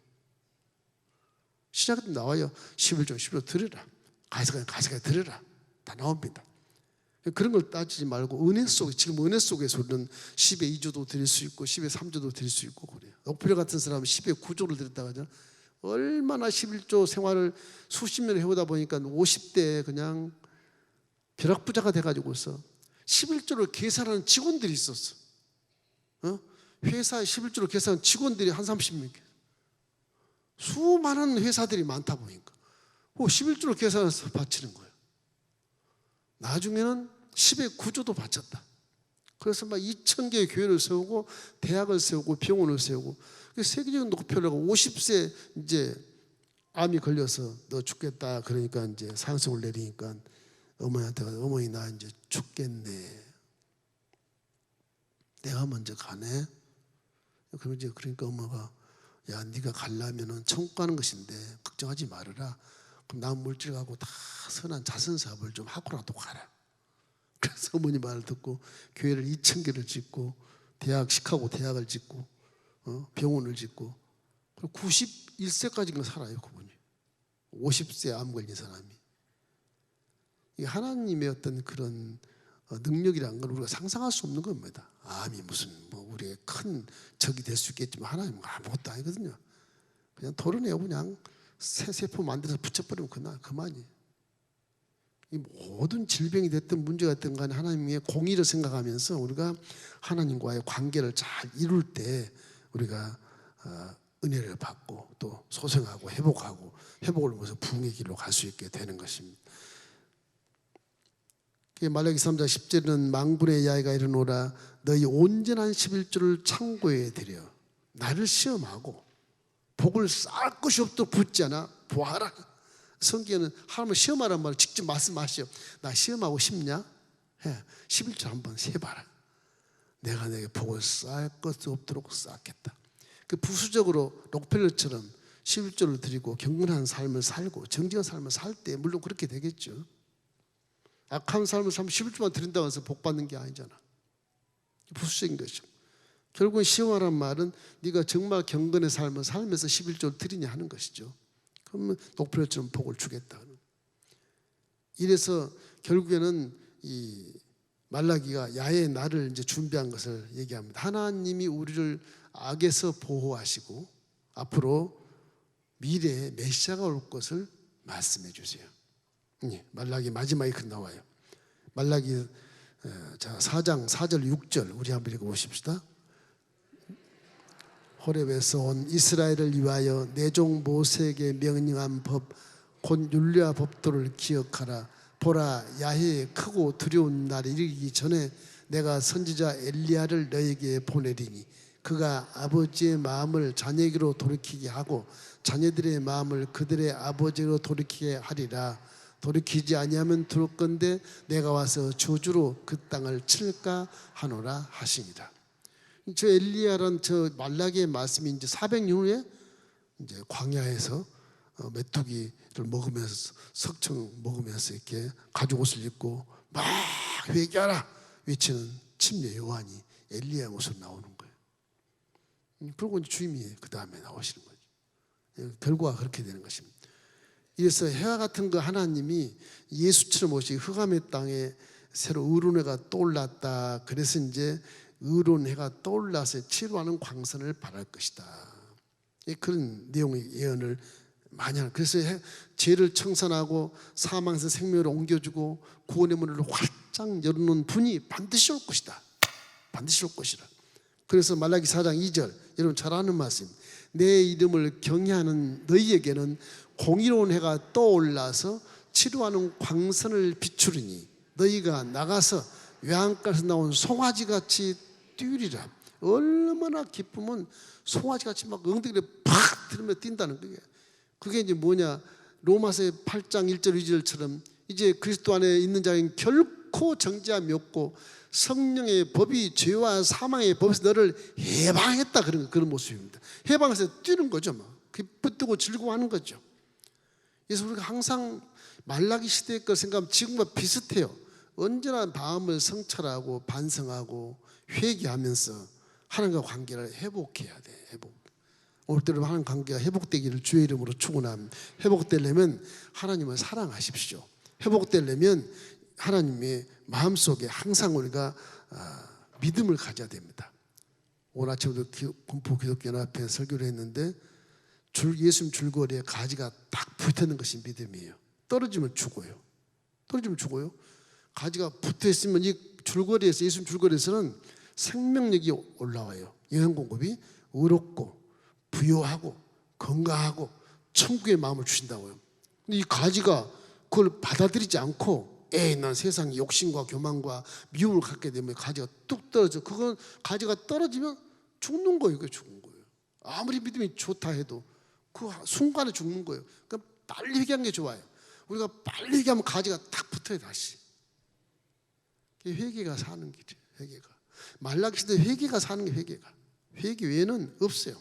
신약에 나와요. 11조 11조 드려라. 가져가 드려라. 다 나옵니다. 그런 걸 따지지 말고 은혜 속에 지금 은혜 속에서 우리는 10의 2조도 드릴 수 있고 10의 3조도 드릴 수 있고 그래요. 옥필요 같은 사람은 10의 9조를 드렸다고 하잖아요. 얼마나 11조 생활을 수십 년을 해오다 보니까 50대에 그냥 벼락부자가 돼가지고서 11조를 계산하는 직원들이 있었어. 회사에 11조를 계산하는 직원들이 한 30명. 수많은 회사들이 많다 보니까 11조를 계산해서 바치는 거예요. 나중에는 10의 9조도 바쳤다. 그래서 막 2,000개의 교회를 세우고 대학을 세우고 병원을 세우고 세계적인 목표라고 50세 이제 암이 걸려서 너 죽겠다 그러니까 이제 산성을 내리니까 어머니한테 가서 어머니 나 이제 죽겠네. 내가 먼저 가네. 그럼 이제 그러니까 엄마가 야 네가 가려면은 천국 가는 것인데 걱정하지 말아라. 그럼 나 물질하고 다 선한 자선 사업을 좀 하고라도 가라. 그래서 어머니 말을 듣고 교회를 2,000개를 짓고 시카고 대학을 짓고 병원을 짓고 91세까지는 살아요. 그분이 50세 암 걸린 사람이. 이 하나님의 어떤 그런 능력이라는 걸 우리가 상상할 수 없는 겁니다. 암이 무슨 우리의 큰 적이 될 수 있겠지만 하나님은 아무것도 아니거든요. 그냥 털어내고 그냥 새 세포 만들어서 붙여버리면 그만이에요. 이 모든 질병이 됐든 문제가 됐든 간에 하나님의 공의를 생각하면서 우리가 하나님과의 관계를 잘 이룰 때 우리가 은혜를 받고 또 소생하고 회복을 위해서 부흥의 길로 갈 수 있게 되는 것입니다. 말라기 3장 10절은 망군의 야훼가 이르노라 너희 온전한 11조를 창고에 들여 나를 시험하고 복을 쌓을 것이 없도록 붙지 않아 보아라. 성경에는 하나님을 시험하라는 말을 직접 말씀하시오. 나 시험하고 싶냐? 11조 한번 세봐라. 내가 내게 복을 쌓을 것이 없도록 쌓겠다. 그 부수적으로 록펠러처럼 11조를 드리고 경건한 삶을 살고 정직한 삶을 살 때 물론 그렇게 되겠죠. 악한 삶을 살면 11조만 드린다고 해서 복 받는 게 아니잖아. 부수적인 것이죠. 결국은 시험하라는 말은 네가 정말 경건의 삶을 살면서 11조를 드리냐 하는 것이죠. 그러면 록펠러처럼 복을 주겠다. 이래서 결국에는 이 말라기가 야훼의 날을 이제 준비한 것을 얘기합니다. 하나님이 우리를 악에서 보호하시고 앞으로 미래에 메시아가 올 것을 말씀해 주세요. 말라기 마지막에 그 나와요. 말라기 4장 4절 6절 우리 한번 읽어보십시다. 호렙에서 온 이스라엘을 위하여 내 종 모세에게 명령한 법 곧 율례와 법도를 기억하라. 보라 야훼의 크고 두려운 날이 이르기 전에 내가 선지자 엘리야를 너에게 보내리니 그가 아버지의 마음을 자녀에게로 돌이키게 하고 자녀들의 마음을 그들의 아버지로 돌이키게 하리라. 돌이키지 아니하면 들을 건데 내가 와서 저주로 그 땅을 칠까 하노라 하시니라. 저 엘리야란 저 말라기의 말씀이 이제 400년 후에 이제 광야에서 메뚜기를 먹으면서 석청 먹으면서 이렇게 가죽 옷을 입고 막 회개하라 외치는 침례 요한이 엘리야 모습으로 나오는 거예요. 그리고 이제 주님이 그 다음에 나오시는 거죠. 결과가 그렇게 되는 것입니다. 그래서 해와 같은 그 하나님이 예수처럼 오시 흑암의 땅에 새로 의로운 해가 떠올랐다. 그래서 이제 의로운 해가 떠올라서 치료하는 광선을 발할 것이다. 그런 내용의 예언을 많이 하는. 그래서 죄를 청산하고 사망에서 생명을 옮겨주고 구원의 문을 활짝 열어놓은 분이 반드시 올 것이다. 반드시 올 것이라. 그래서 말라기 4장 2절 여러분 잘 아는 말씀. 내 이름을 경외하는 너희에게는 공의로운 해가 떠올라서 치료하는 광선을 비추리니 너희가 나가서 외양간에서 나온 송아지같이 뛰리라. 얼마나 기쁘면 송아지같이 막 엉덩이를 팍 들으며 뛴다는 거예요. 그게 이제 뭐냐, 로마서 8장 1절 2절처럼 이제 그리스도 안에 있는 자에게는 결코 정죄함이 없고 성령의 법이 죄와 사망의 법에서 너를 해방했다. 그런 모습입니다. 해방해서 뛰는 거죠. 막 기쁘고 즐거워하는 거죠. 그래서 우리가 항상 말라기 시대의 걸 생각하면 지금과 비슷해요. 언제나 마음을 성찰하고 반성하고 회개하면서 하나님과 관계를 회복해야 돼. 오늘따라 하나님 관계가 회복되기를 주의 이름으로 축원합니다. 회복되려면 하나님을 사랑하십시오. 회복되려면 하나님의 마음속에 항상 우리가 믿음을 가져야 됩니다. 오늘 아침에도 군포 기독교연합회 설교를 했는데 예수님 줄거리에 가지가 딱 붙어있는 것이 믿음이에요. 떨어지면 죽어요. 가지가 붙어있으면 이 줄거리에서, 예수님 줄거리에서는 생명력이 올라와요. 영양 공급이 의롭고 부유하고 건강하고 천국의 마음을 주신다고요. 근데 이 가지가 그걸 받아들이지 않고 난 세상 욕심과 교만과 미움을 갖게 되면 가지가 뚝 떨어져. 그건 가지가 떨어지면 죽는 거예요. 그게 죽은 거예요. 아무리 믿음이 좋다 해도 그 순간에 죽는 거예요. 그러니까 빨리 회개하는 게 좋아요. 우리가 빨리 회개하면 가지가 딱 붙어요. 다시. 회개가 사는 길이에요. 회개가. 말라기 시대 회개가 사는 게 회개가. 회개 외에는 없어요.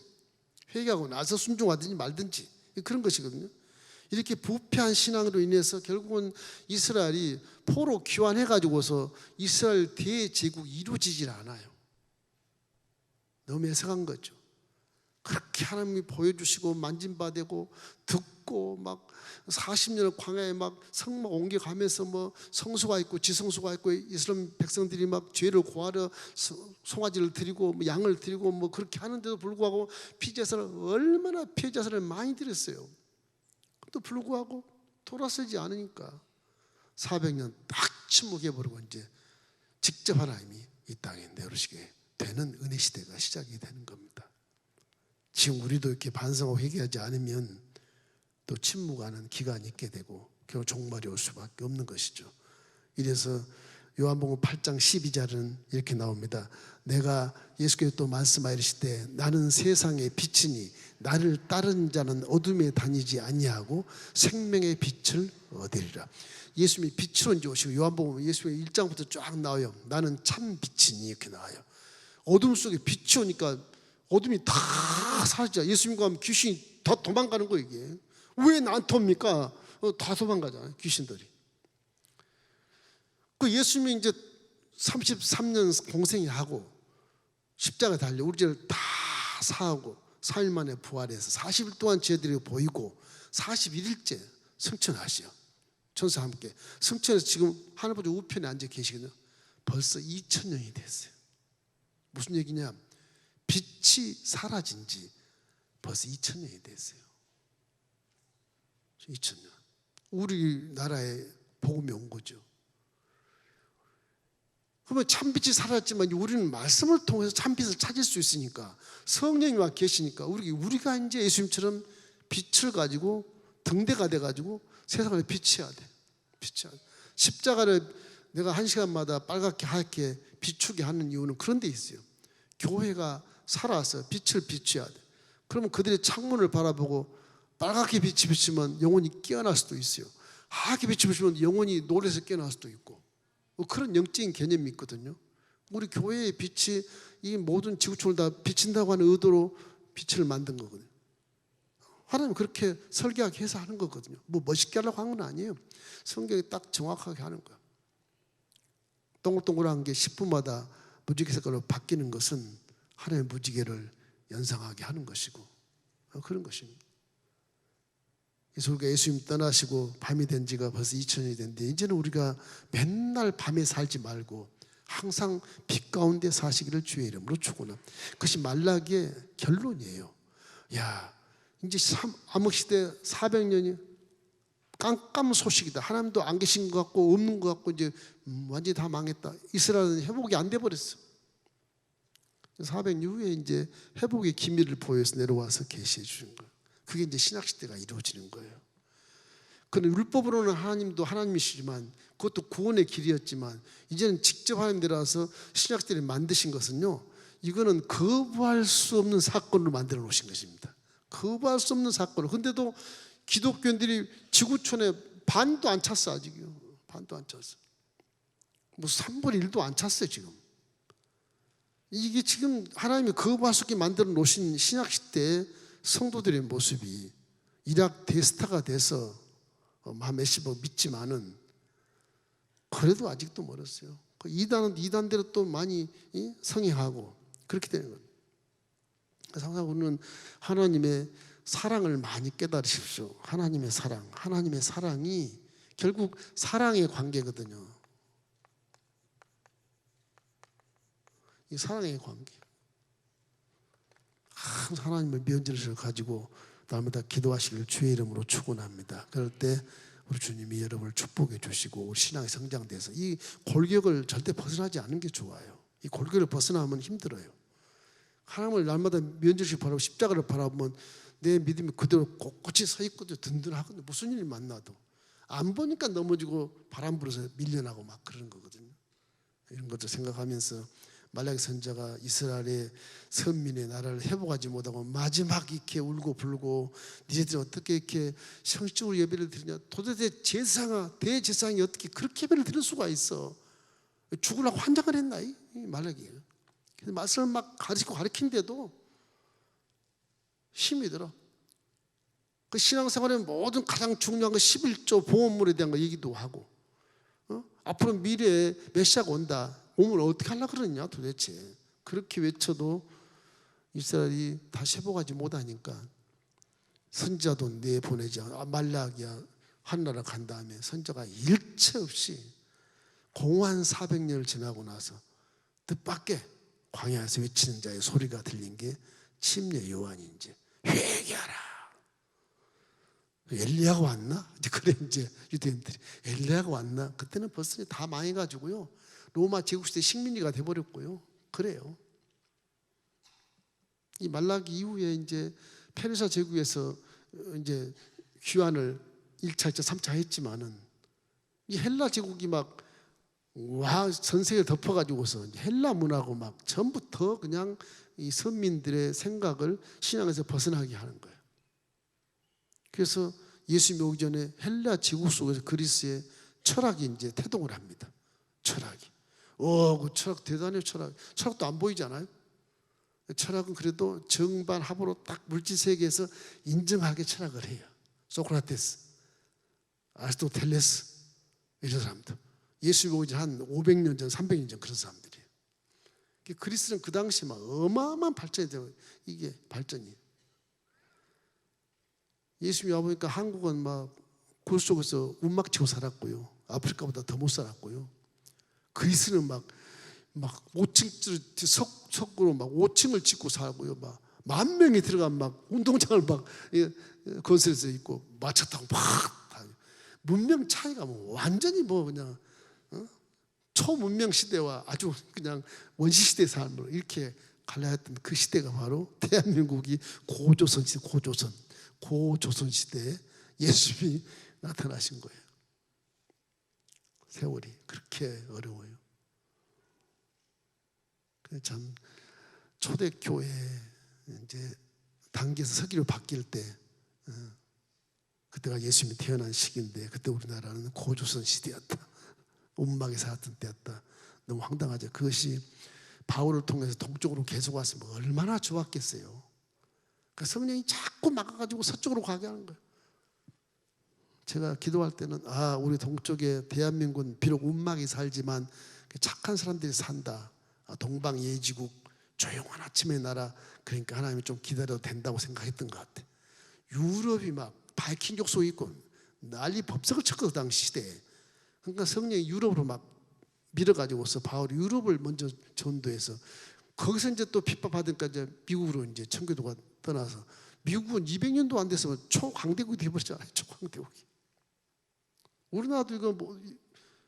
회개하고 나서 순종하든지 말든지 그런 것이거든요. 이렇게 부패한 신앙으로 인해서 결국은 이스라엘이 포로 귀환해가지고서 이스라엘 대제국이 이루어지질 않아요. 너무 애석한 거죠. 그렇게 하나님이 보여주시고 만진바되고 듣고 막 40년을 광야에 막 성막 옮겨가면서 뭐 성소가 있고 지성소가 있고 이스라엘 백성들이 막 죄를 고하러 송아지를 드리고 뭐 양을 드리고 뭐 그렇게 하는데도 불구하고 피제사를 얼마나 피제사를 많이 드렸어요. 또 불구하고 돌아서지 않으니까 400년 딱 침묵해버리고 이제 직접 하나님이 이 땅에 내려오시게 되는 은혜 시대가 시작이 되는 겁니다. 지금 우리도 이렇게 반성하고 회개하지 않으면 또 침묵하는 기간이 있게 되고 결국 종말이 올 수밖에 없는 것이죠. 이래서 요한복음 8장 12절은 이렇게 나옵니다. 내가 예수께서 또 말씀하시되 나는 세상의 빛이니 나를 따르는 자는 어둠에 다니지 아니하고 생명의 빛을 얻으리라. 예수님이 빛으로 이제 오시고 요한복음 예수님의 1장부터 쫙 나와요. 나는 참 빛이니 이렇게 나와요. 어둠 속에 빛이 오니까 어둠이 다 사라져. 예수님과 하면 귀신이 다 도망가는 거예요. 이게 왜 나한테 옵니까? 다 도망가잖아요, 귀신들이. 그 예수님이 이제 33년 공생하고 십자가 달려 우리 죄를 다 사하고 4일 만에 부활해서 40일 동안 저희들이 보이고 41일째 승천하시오. 천사와 함께 승천해서 지금 하늘보좌 우편에 앉아 계시거든요. 벌써 2000년이 됐어요. 무슨 얘기냐? 빛이 사라진 지 벌써 2000년이 됐어요. 2000년. 우리나라에 복음이 온 거죠. 그러면 참빛이 사라졌지만 우리는 말씀을 통해서 참빛을 찾을 수 있으니까 성령이 와 계시니까 우리가 이제 예수님처럼 빛을 가지고 등대가 돼가지고 세상을 비춰야 돼. 비춰야 돼. 십자가를 내가 1시간마다 빨갛게 하얗게 비추게 하는 이유는 그런 데 있어요. 교회가 살아서 빛을 비춰야 돼. 그러면 그들의 창문을 바라보고 빨갛게 빛이 비치면 영혼이 깨어날 수도 있어요. 하얗게 빛이 비치면 영혼이 노래에서 깨어날 수도 있고 그런 영적인 개념이 있거든요. 우리 교회의 빛이 이 모든 지구촌을 다 비친다고 하는 의도로 빛을 만든 거거든요. 하나님은 그렇게 설계하게 해서 하는 거거든요. 뭐 멋있게 하려고 한 건 아니에요. 성경이 딱 정확하게 하는 거예요. 동글동글한 게 10분마다 무지개 색깔로 바뀌는 것은 하나님의 무지개를 연상하게 하는 것이고 그런 것입니다. 그래서 우리가 예수님 떠나시고 밤이 된 지가 벌써 2000년이 됐는데 이제는 우리가 맨날 밤에 살지 말고 항상 빛 가운데 사시기를 주의 이름으로 축원합니다. 그것이 말라기의 결론이에요. 야, 이제 암흑시대 400년이 깜깜 소식이다. 하나님도 안 계신 것 같고 없는 것 같고 이제 완전히 다 망했다. 이스라엘은 회복이 안 돼 버렸어. 400년 후에 이제 회복의 기밀을 보여서 내려와서 계시해 주신 거예요. 그게 이제 신약 시대가 이루어지는 거예요. 그런데 율법으로는 하나님도 하나님이시지만 그것도 구원의 길이었지만 이제는 직접 하나님 내려와서 신약 시대를 만드신 것은요. 이거는 거부할 수 없는 사건으로 만들어 놓으신 것입니다. 거부할 수 없는 사건을. 근데도 기독교인들이 지구촌에 반도 안 찼어 아직요. 반도 안 찼어. 무슨 3분의 1도 안 찼어요 지금. 이게 지금 하나님이 거부할 수 없게 만들어 놓으신 신약 시대의 성도들의 모습이 이락 대스타가 돼서 몇십억 믿지만은 그래도 아직도 멀었어요. 이단은 이단대로 또 많이 성행하고 그렇게 되는 거예요. 그래서 항상 우리는 하나님의 사랑을 많이 깨달으십시오. 하나님의 사랑이 결국 사랑의 관계거든요. 이 사랑의 관계. 항상 하나님의 면전을 가지고 날마다 기도하시길 주의 이름으로 축원합니다. 그럴 때 우리 주님이 여러분을 축복해 주시고 우리 신앙이 성장돼서 이 골격을 절대 벗어나지 않는 게 좋아요. 이 골격을 벗어나면 힘들어요. 하나님을 날마다 면전을 바라보고 십자가를 바라보면 내 믿음이 그대로 꼿꼿이 서 있거든요. 든든하거든요. 무슨 일이 만나도 안 보니까 넘어지고 바람 불어서 밀려나고 막 그러는 거거든요. 이런 것들 생각하면서 말라기 선지자가 이스라엘의 선민의 나라를 회복하지 못하고 마지막 이렇게 울고 불고 니네들이 어떻게 이렇게 형식적으로 예배를 드리냐. 도대체 대제사장이 어떻게 그렇게 예배를 드릴 수가 있어. 죽으려고 환장을 했나 이 말라기가. 그래서 말씀을 막 가르치는데도 힘이 들어. 그 신앙생활의 모든 가장 중요한 거 11조 보험물에 대한 거 얘기도 하고 앞으로 미래에 메시아가 온다. 오면 어떻게 하려고 그러냐 도대체. 그렇게 외쳐도 이스라엘이 다시 회복하지 못하니까 선지자도 내보내지 않아. 말라기야 하늘나라 간 다음에 선지자가 일체 없이 공한 400년을 지나고 나서 뜻밖의 광야에서 외치는 자의 소리가 들린 게 침례 요한이 이제 회개하라. 엘리야가 왔나? 이제 그래 이제 유대인들이 엘리야가 왔나? 그때는 벌써 다 망해가지고요. 로마 제국시대 식민지가 돼버렸고요. 그래요. 이 말라기 이후에 이제 페르시아 제국에서 이제 귀환을 1차, 2차, 3차 했지만은 이 헬라 제국이 막 전 세계를 덮어가지고서 헬라 문화고 막 전부 더 그냥 이 선민들의 생각을 신앙에서 벗어나게 하는 거예요. 그래서 예수님이 오기 전에 헬라 제국 속에서 그리스의 철학이 이제 태동을 합니다. 철학이. 그 철학 대단해요. 철학도 안 보이잖아요. 철학은 그래도 정반합으로 딱 물질 세계에서 인정하게 철학을 해요. 소크라테스, 아리스토텔레스 이런 사람들. 예수님이 오기 전 한 500년 전, 300년 전 그런 사람들이에요. 그리스는 그 당시 막 어마어마한 발전이 되고 이게 발전이에요. 예수님이 와보니까 한국은 막 굴 속에서 움막 치고 살았고요. 아프리카보다 더 못 살았고요. 그리스는 막 5층 석으로 막 5층을 짓고 살고요. 막 10,000명이 들어간 막 운동장을 막 건설해서 있고 마차 타고 막 문명 차이가 뭐 완전히 뭐 그냥 초문명 시대와 아주 그냥 원시 시대 삶으로 이렇게 갈라졌던 그 시대가 바로 대한민국이 고조선 시대, 고조선 시대에 예수님이 나타나신 거예요. 세월이 그렇게 어려워요. 참 초대교회 이제 단계에서 서기로 바뀔 때 그때가 예수님이 태어난 시기인데 그때 우리나라는 고조선 시대였다. 운막에 살았던 때였다. 너무 황당하죠. 그것이 바울을 통해서 동쪽으로 계속 왔으면 얼마나 좋았겠어요. 그러니까 성령이 자꾸 막아가지고 서쪽으로 가게 하는 거예요. 제가 기도할 때는 우리 동쪽에 대한민국은 비록 운막에 살지만 착한 사람들이 산다. 동방예지국 조용한 아침의 나라. 그러니까 하나님이 좀 기다려도 된다고 생각했던 것 같아. 유럽이 막 바이킹족 속에 있고 난리 법석을 쳤거든 그 당시 시대에. 그러니까 성령이 유럽으로 막 밀어가지고서 바울이 유럽을 먼저 전도해서 거기서 이제 또 핍박받으니까 이제 미국으로 이제 청교도가 떠나서 미국은 200년도 안 됐으면 초강대국이 되어버렸잖아요. 초강대국이. 우리나라도 이거 뭐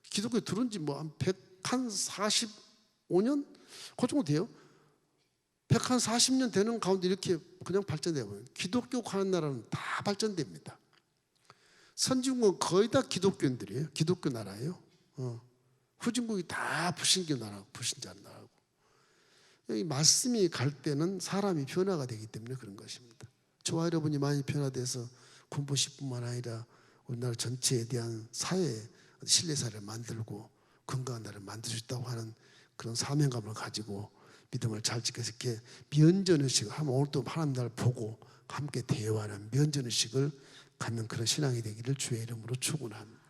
기독교에 들어온 지 뭐 한 145년? 그 정도 돼요. 140년 되는 가운데 이렇게 그냥 발전되어버려요. 기독교 가는 나라는 다 발전됩니다. 선진국은 거의 다 기독교인들이에요. 기독교 나라예요. 후진국이 다 불신교 나라고 불신자 나라고. 이 말씀이 갈 때는 사람이 변화가 되기 때문에 그런 것입니다. 저와 여러분이 많이 변화돼서 군부시뿐만 아니라 우리나라 전체에 대한 사회 신뢰사를 만들고 건강한 나라를 만들 수 있다고 하는 그런 사명감을 가지고 믿음을 잘 지켜서 이렇게 면전의식을 하면 오늘도 하나님 나를 보고 함께 대화하는 면전의식을 갖는 그런 신앙이 되기를 주의 이름으로 축원합니다.